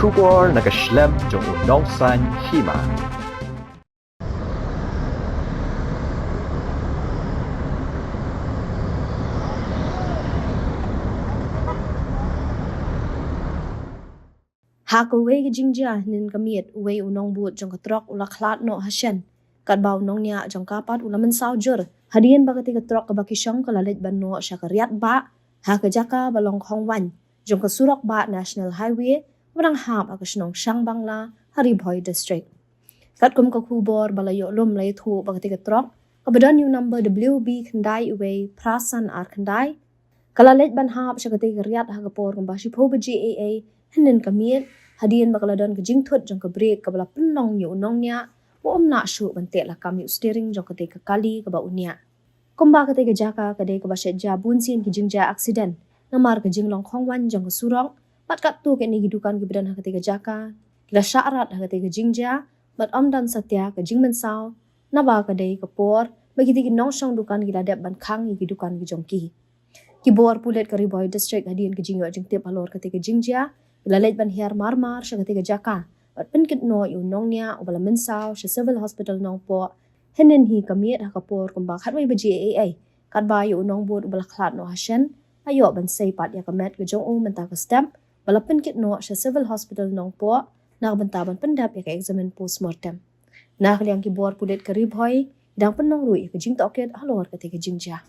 Kubor nakaslem jong unongsan Hima. Hakaway gijingja nin kamiet way Nongbud jong Trok ula Khlad no hasyan. Kadbaw Nongniah jong kapat ula Mynsaw jur. Hadian bagati Trok kabakisong kalalit banno siya ka Riat ba. Hakajaka balong Hongwan jong kasurok ba National Highway warang ham akasnong Shangbangla Hariboy District. Katkum kakubor balayo lum lay thu bagati Trok kabadan yung number WB Khandai away prasan ar Khandai. Kalalit ban hap siya kati Riat hagapor kumbashi po ba GAA hinin kamiet hadian bakaladon ke jingthut jong ke break kabala penong yu Nongniah wo na shu bantek la kam yu steering jong kate ke kali ke ba unia kumba kate ke jaka kade ke bashet ja bunsin ke jingja accident namar ke jinglong khongwan jong ke surong pat kat tu ke ni gidukan ke bedan kate ke jaka kila syarat kate ke jingja bat omdan satya ke jing Mynsaw naba kade ke por bagi ti nong shong dukan gila dep ban khang ni gidukan ke jongki kibor pulet ke Hariboy District hadian ke jingyo jing tip halor kate ke jingja Lalit ban hiar marmar siya katiga jaka. At penkit no yung Nongniah o bala Mynsaw siya civil hospital nong po. Hinin hi kamiet hakapor kung bakit may ba GAA. Kadba yung Nongbud o bala Khlad no hasyan. Ayo ban say pat ya kamet gajong o menta ka stamp. Bala penkit no siya civil hospital nong po. Nakabantaban pendap ya ka-examine postmortem. Nakaliang kibor pulit ka Hariboy. Idang penong rui ka jing tokit halor katiga jingja.